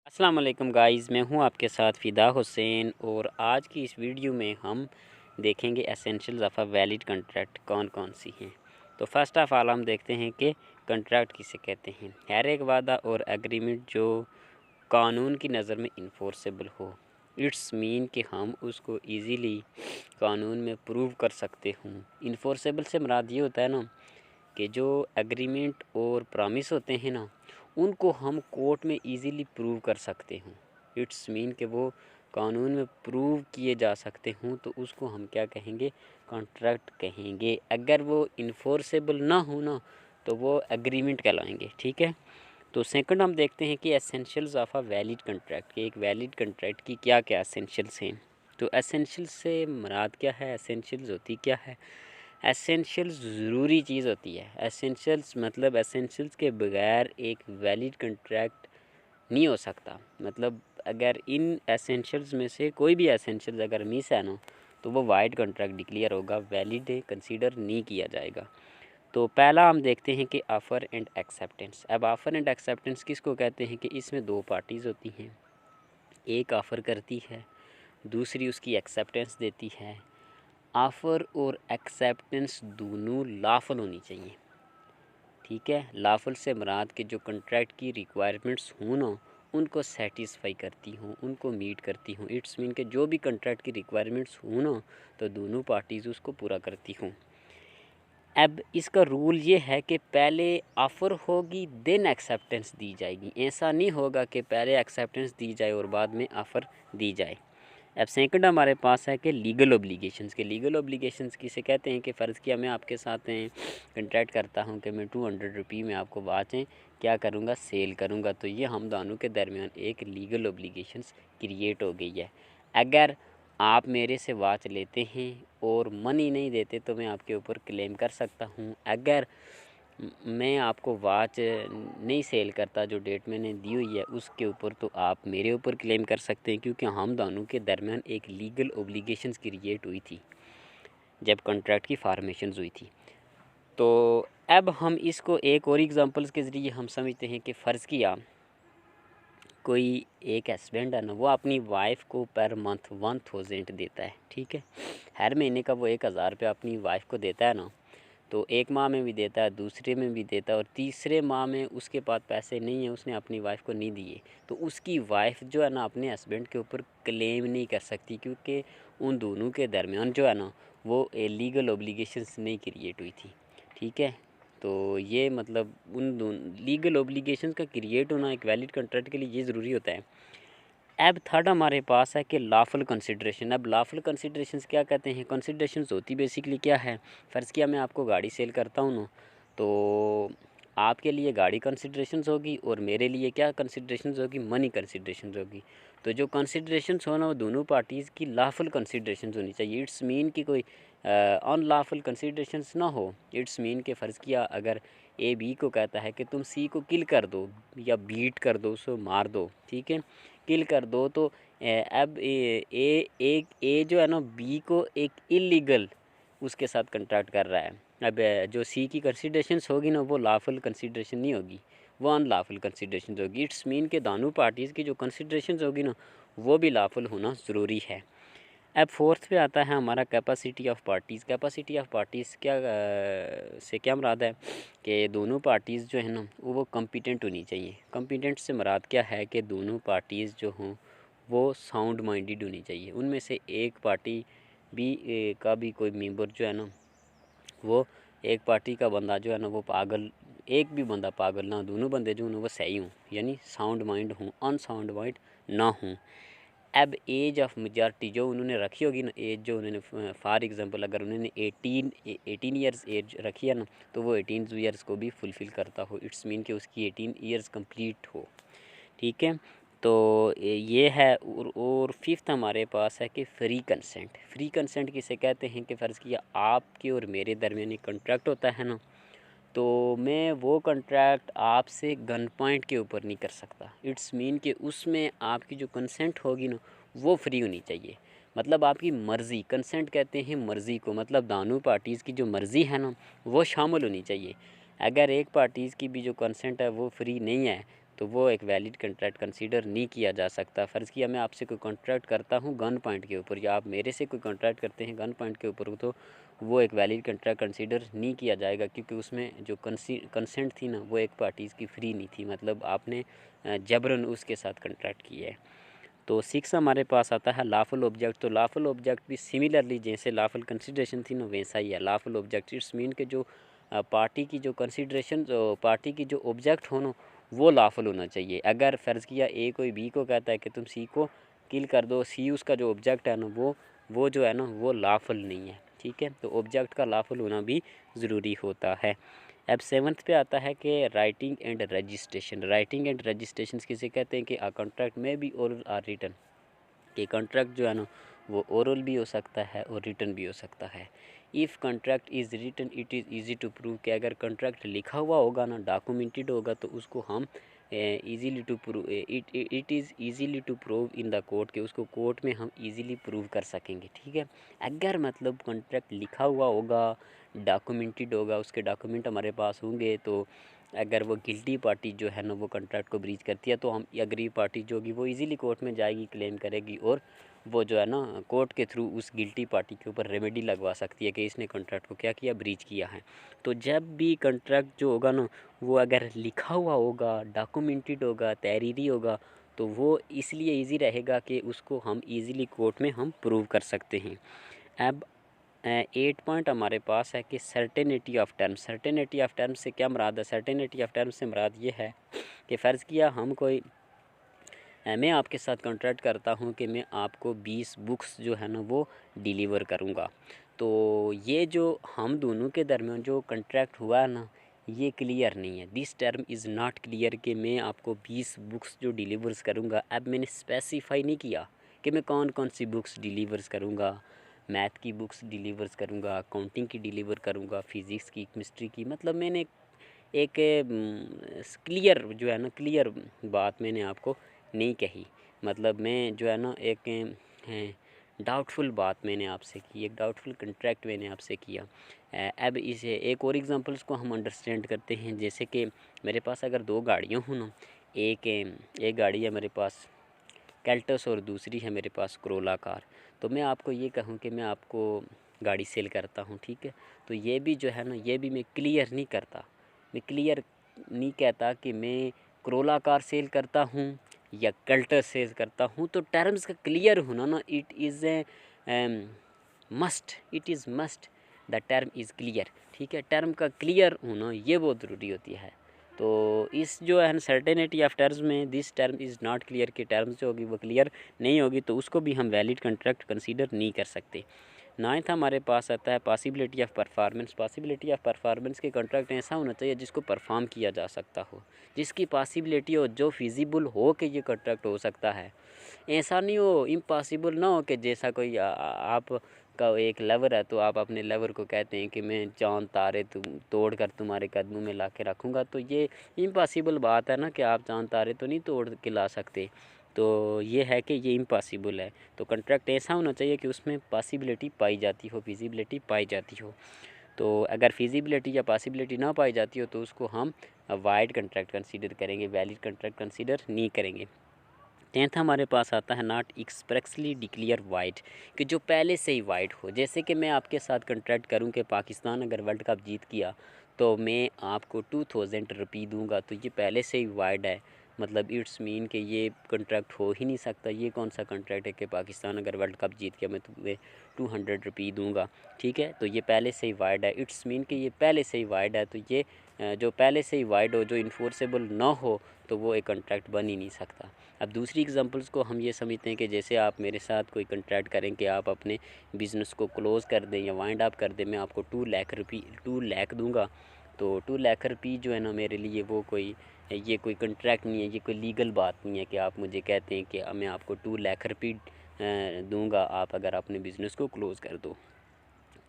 अस्सलाम वालेकुम गाइस, मैं हूं आपके साथ फ़िदा हुसैन और आज की इस वीडियो में हम देखेंगे essentials of a valid contract कौन कौन सी हैं। तो फर्स्ट ऑफ़ ऑल हम देखते हैं कि कॉन्ट्रैक्ट किसे कहते हैं। हर एक वादा और एग्रीमेंट जो कानून की नज़र में इन्फोर्सेबल हो। इट्स मीन कि हम उसको इजीली कानून में प्रूव कर सकते हूँ। इन्फोर्सेबल से मुराद ये होता है ना कि जो एग्रीमेंट और प्रॉमिस होते हैं ना, उनको हम कोर्ट में इजीली प्रूव कर सकते हूँ। इट्स मीन कि वो कानून में प्रूव किए जा सकते हूँ, तो उसको हम क्या कहेंगे, कॉन्ट्रैक्ट कहेंगे। अगर वो इन्फोर्सेबल ना हो ना, तो वो एग्रीमेंट कहलाएंगे। ठीक है। तो सेकंड हम देखते हैं कि essentials of a valid contract के एक वैलिड कॉन्ट्रैक्ट की क्या क्या एसेंशियल्स हैं। तो एसेंशियल्स से मुराद क्या है, एसेंशियल्स होती क्या है। एसेंशियल्स ज़रूरी चीज़ होती है। एसेंशियल्स मतलब एसेंशियल्स के बगैर एक वैलिड कॉन्ट्रैक्ट नहीं हो सकता। मतलब अगर इन एसेंशियल्स में से कोई भी एसेंशियल्स अगर मिस है ना, तो वो वाइड कॉन्ट्रैक्ट डिक्लेयर होगा, वैलिड कंसीडर नहीं किया जाएगा। तो पहला हम देखते हैं कि ऑफ़र एंड एक्सेप्टेंस। अब ऑफ़र एंड एक्सेप्टेंस किसको कहते हैं कि इसमें दो पार्टीज़ होती हैं, एक ऑफ़र करती है, दूसरी उसकी एक्सेप्टेंस देती है। ऑफ़र और एक्सेप्टेंस दोनों लॉफुल होनी चाहिए। ठीक है। लॉफुल से मुराद के जो कॉन्ट्रैक्ट की रिक्वायरमेंट्स हों ना, उनको सेटिस्फाई करती हूँ, उनको मीट करती हूँ। इट्स मीन के जो भी कॉन्ट्रैक्ट की रिक्वायरमेंट्स हों ना, तो दोनों पार्टीज़ उसको पूरा करती हूँ। अब इसका रूल ये है कि पहले ऑफ़र होगी देन एक्सेप्टेंस दी जाएगी। ऐसा नहीं होगा कि पहले एक्सेप्टेंस दी जाए और बाद में ऑफ़र दी जाए। अब सेकंड हमारे पास है कि लीगल ऑब्लिगेशंस के। लीगल ऑब्लिगेशंस किसे कहते हैं कि फ़र्ज़ किया मैं आपके साथ कंट्रैक्ट करता हूं कि मैं 200 रुपये में आपको वाचें क्या करूंगा, सेल करूंगा। तो ये हम दोनों के दरमियान एक लीगल ऑब्लिगेशंस क्रिएट हो गई है। अगर आप मेरे से वाच लेते हैं और मनी नहीं देते तो मैं आपके ऊपर क्लेम कर सकता हूं। अगर मैं आपको वाच नहीं सेल करता जो डेट मैंने दी हुई है उसके ऊपर, तो आप मेरे ऊपर क्लेम कर सकते हैं, क्योंकि हम दोनों के दरमियान एक लीगल ओब्लिगेशंस क्रिएट हुई थी जब कॉन्ट्रैक्ट की फॉर्मेशन हुई थी। तो अब हम इसको एक और एग्जांपल्स के ज़रिए हम समझते हैं कि फ़र्ज़ किया कोई एक हस्बैंड है ना, वो अपनी वाइफ को पर मंथ 1000 देता है। ठीक है। हर महीने का वो 1000 रुपये अपनी वाइफ को देता है ना, तो एक माह में भी देता है, दूसरे में भी देता है, और तीसरे माह में उसके पास पैसे नहीं है, उसने अपनी वाइफ को नहीं दिए, तो उसकी वाइफ जो है ना अपने हस्बैंड के ऊपर क्लेम नहीं कर सकती, क्योंकि उन दोनों के दरमियान जो है ना वो लीगल ओब्लिगेशंस नहीं क्रिएट हुई थी। ठीक है। तो ये मतलब उन दोनों लीगल ओब्लिगेशंस का क्रिएट होना एक वैलिड कॉन्ट्रैक्ट के लिए ये ज़रूरी होता है। अब थर्ड हमारे पास है कि लॉफुल कंसिडरेशन। अब लॉफुल कंसिडरेशंस क्या कहते हैं, कंसिडरेशंस होती बेसिकली क्या है। फ़र्ज़ किया मैं आपको गाड़ी सेल करता हूँ ना, तो आपके लिए गाड़ी कंसिडरेशंस होगी और मेरे लिए क्या कंसिडरेशंस होगी, मनी कंसिडरेशंस होगी। तो जो कंसिडरेशंस हो ना, वो दोनों पार्टीज़ की लॉफुल कंसिडरेशंस होनी चाहिए। इट्स मीन कि कोई अनलॉफुल कंसिडरेशंस ना हो। इट्स मीन के फ़र्ज़ किया अगर ए बी को कहता है कि तुम सी को किल कर दो या बीट कर दो, उसको मार दो। ठीक है, किल कर दो, तो अब ए जो है ना बी को एक इलीगल उसके साथ कॉन्ट्रैक्ट कर रहा है। अब जो सी की कंसिडरेशंस होगी ना, वो लॉफुल कंसिडरेशन नहीं होगी, वो अनलॉफुल कंसिडरेशंस होगी। इट्स मीन के दोनों पार्टीज़ की जो कंसिडरेशंस होगी ना, वो भी लॉफुल होना ज़रूरी है। अब फोर्थ पे आता है हमारा capacity of parties. Capacity of parties से क्या मुराद है कि दोनों पार्टीज़ जो है ना वो कॉम्पिटेंट होनी चाहिए। कॉम्पिटेंट से मुराद क्या है कि दोनों पार्टीज़ जो हों वो साउंड माइंडेड होनी चाहिए। उनमें से एक पार्टी भी का भी कोई मेंबर जो है ना, वो एक पार्टी का बंदा जो है ना वो पागल, एक भी बंदा पागल ना, दोनों बंदे जो हैं वो सही हों, यानी साउंड माइंड हों, अनसाउंड माइंड ना हों। अब एज ऑफ मेजॉरिटी जो उन्होंने रखी होगी ना, एज जो उन्होंने फॉर एग्जांपल अगर उन्होंने 18 ईयर्स एज रखी है ना, तो वो 18 ईयर्स को भी फुलफ़िल करता हो। इट्स मीन कि उसकी 18 ईयर्स कंप्लीट हो। ठीक है। तो ये है। और फिफ्थ हमारे पास है कि फ्री कंसेंट। फ्री कंसेंट किसे कहते हैं कि फ़र्ज़ किया आपके और मेरे दरमियान एक कॉन्ट्रैक्ट होता है ना, तो मैं वो कॉन्ट्रैक्ट आपसे गन पॉइंट के ऊपर नहीं कर सकता। इट्स मीन कि उसमें आपकी जो कंसेंट होगी ना वो फ्री होनी चाहिए। मतलब आपकी मर्ज़ी, कंसेंट कहते हैं मर्ज़ी को, मतलब दोनों पार्टीज़ की जो मर्ज़ी है ना वो शामिल होनी चाहिए। अगर एक पार्टीज़ की भी जो कंसेंट है वो फ्री नहीं है, तो वो एक वैलिड कंट्रैक्ट कंसीडर नहीं किया जा सकता। फ़र्ज़ किया मैं आपसे कोई कॉन्ट्रैक्ट करता हूँ गन पॉइंट के ऊपर, या आप मेरे से कोई कॉन्ट्रैक्ट करते हैं गन पॉइंट के ऊपर, तो वो एक वैलिड कंट्रैक्ट कंसीडर नहीं किया जाएगा, क्योंकि उसमें जो कंसेंट थी ना वो एक पार्टीज़ की फ्री नहीं थी, मतलब आपने जबरन उसके साथ कॉन्ट्रैक्ट किया है। तो 6 हमारे पास आता है लॉफुल ऑब्जेक्ट। तो लॉफुल ऑब्जेक्ट भी सिमिलरली जैसे लॉफुल कंसिडरेशन थी ना वैसा ही है। लॉफुल ऑब्जेक्ट इट्स मीन के जो पार्टी की जो कंसिडरेशन, जो पार्टी की जो ऑब्जेक्ट हो ना वो लॉफुल होना चाहिए। अगर फ़र्ज़ किया ए कोई बी को कहता है कि तुम सी को किल कर दो, सी उसका जो ऑब्जेक्ट है ना वो जो है ना वो लॉफुल नहीं है, ठीक है। तो ऑब्जेक्ट का लॉफुल होना भी ज़रूरी होता है। अब 7th पे आता है कि writing and registration. Writing and registration किसे कहते हैं कि अ कॉन्ट्रैक्ट में भी ओरल आर रिटन, कि कॉन्ट्रैक्ट जो है ना वो ओरल भी हो सकता है और रिटन भी हो सकता है। If contract is written it is easy to prove, कि अगर कॉन्ट्रैक्ट लिखा हुआ होगा ना, डॉक्यूमेंटेड होगा, तो उसको हम easily to prove, it is easily to prove in the court, के उसको कोर्ट में हम इजीली प्रूव कर सकेंगे, ठीक है। अगर मतलब कॉन्ट्रैक्ट लिखा हुआ होगा, डॉक्यूमेंटेड होगा, उसके डॉक्यूमेंट हमारे पास होंगे, तो अगर वो गिल्टी पार्टी जो है ना वो कॉन्ट्रैक्ट को ब्रीच करती है, तो हम अग्री पार्टी जो होगी वो इजीली कोर्ट में जाएगी, क्लेम करेगी, और वो जो है ना कोर्ट के थ्रू उस गिल्टी पार्टी के ऊपर रेमेडी लगवा सकती है कि इसने कॉन्ट्रैक्ट को क्या किया, ब्रीच किया है। तो जब भी कॉन्ट्रैक्ट जो होगा ना वो अगर लिखा हुआ होगा, डॉक्यूमेंटेड होगा, तहरीरी होगा, तो वो इसलिए ईजी रहेगा कि उसको हम ईज़िली कोर्ट में हम प्रूव कर सकते हैं। अब 8 पॉइंट हमारे पास है कि certainty of terms. Certainty of terms से क्या मुराद है? सर्टेनिटी ऑफ टर्म्स से मुराद ये है कि फ़र्ज़ किया हम कोई मैं आपके साथ कॉन्ट्रैक्ट करता हूँ कि मैं आपको 20 बुक्स जो है ना वो डिलीवर करूँगा। तो ये जो हम दोनों के दरमियान जो कॉन्ट्रैक्ट हुआ है ना ये क्लियर नहीं है। This term is not clear कि मैं आपको 20 बुक्स जो डिलीवर्स करूँगा। अब मैंने स्पेसिफाई नहीं किया कि मैं कौन कौन सी बुक्स डिलीवर्स करूँगा। मैथ की बुक्स डिलीवर्स करूँगा, अकाउंटिंग की डिलीवर करूँगा, फिज़िक्स की, केमिस्ट्री की, मतलब मैंने एक क्लियर जो है ना क्लियर बात मैंने आपको नहीं कही। मतलब मैं जो है ना एक डाउटफुल बात मैंने आपसे की, एक डाउटफुल कॉन्ट्रैक्ट मैंने आपसे किया। अब इसे एक और एग्जांपल्स को हम अंडरस्टैंड करते हैं। जैसे कि मेरे पास अगर 2 गाड़ियाँ हों ना, एक गाड़ी है मेरे पास कैल्टस और दूसरी है मेरे पास कोरोला कार। तो मैं आपको ये कहूँ कि मैं आपको गाड़ी सेल करता हूँ, ठीक है। तो ये भी जो है ना ये भी मैं क्लियर नहीं करता, मैं क्लियर नहीं कहता कि मैं कोरोला कार सेल करता हूँ या कैल्टस सेल करता हूँ। तो टर्म्स का क्लियर होना ना it is a must, it is must the term is clear, ठीक है। टर्म का क्लियर होना ये बहुत ज़रूरी होती है। तो इस जो है सर्टेनिटी ऑफ टर्म्स में this term is not clear की टर्म्स जो होगी वो क्लियर नहीं होगी, तो उसको भी हम वैलिड कॉन्ट्रैक्ट कंसीडर नहीं कर सकते। 9th हमारे पास आता है possibility of performance. Possibility of performance के कॉन्ट्रैक्ट ऐसा होना चाहिए जिसको परफॉर्म किया जा सकता हो, जिसकी पॉसिबिलिटी हो, जो फिजिबल हो कि ये कॉन्ट्रैक्ट हो सकता है। ऐसा नहीं हो, इम्पॉसिबल ना हो कि जैसा कोई आप का एक लेवर है तो आप अपने लेवर को कहते हैं कि मैं चाँद तारे तोड़ कर तुम्हारे कदमों में ला के रखूँगा। तो ये इम्पॉसिबल बात है ना कि आप चाँद तारे तो नहीं तोड़ के ला सकते। तो ये है कि ये इम्पॉसिबल है। तो कॉन्ट्रैक्ट ऐसा होना चाहिए कि उसमें पॉसिबिलिटी पाई जाती हो, फिजिबिलिटी पाई जाती हो। तो अगर फिजिबिलिटी या पॉसिबिलिटी ना पाई जाती हो तो उसको हम वाइड कॉन्ट्रैक्ट कंसीडर करेंगे, वैलिड कॉन्ट्रैक्ट कंसीडर नहीं करेंगे। 10th हमारे पास आता है नॉट एक्सप्रेसली डिक्लेयर वाइड, कि जो पहले से ही वाइड हो। जैसे कि मैं आपके साथ कॉन्ट्रैक्ट करूं कि पाकिस्तान अगर वर्ल्ड कप जीत गया तो मैं आपको 2000 रुपये दूंगा, तो ये पहले से ही वाइड है। मतलब इट्स मीन कि ये कॉन्ट्रैक्ट हो ही नहीं सकता। ये कौन सा कॉन्ट्रैक्ट है कि पाकिस्तान अगर वर्ल्ड कप जीत गया मैं तुम्हें 200 रुपये दूंगा, ठीक है। तो ये पहले से ही वाइड है। इट्स मीन कि ये पहले से ही वाइड है। तो ये जो पहले से ही वाइड हो, जो इन्फोर्सेबल ना हो, तो वो एक कॉन्ट्रैक्ट बन ही नहीं सकता। अब दूसरी एग्जांपल्स को हम ये समझते हैं कि जैसे आप मेरे साथ कोई कॉन्ट्रैक्ट करें कि आप अपने बिज़नेस को क्लोज़ कर दें या वाइंड अप कर दें, मैं आपको 2 लाख दूंगा। तो 2 लाख रुपये जो है ना मेरे लिए वो कोई ये कोई कॉन्ट्रैक्ट नहीं है, ये कोई लीगल बात नहीं है कि आप मुझे कहते हैं कि मैं आपको 2 लाख रुपये दूंगा आप अगर अपने बिज़नेस को क्लोज़ कर दो।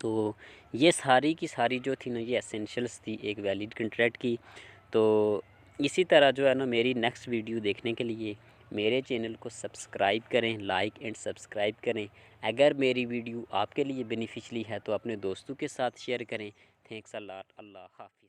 तो ये सारी की सारी जो थी ना ये एसेंशियल्स थी एक वैलिड कॉन्ट्रैक्ट की। तो इसी तरह जो है ना मेरी नेक्स्ट वीडियो देखने के लिए मेरे चैनल को सब्सक्राइब करें, लाइक एंड सब्सक्राइब करें। अगर मेरी वीडियो आपके लिए बेनिफिशियली है तो अपने दोस्तों के साथ शेयर करें। Thanks a lot. अल्लाह हाफ़िज़।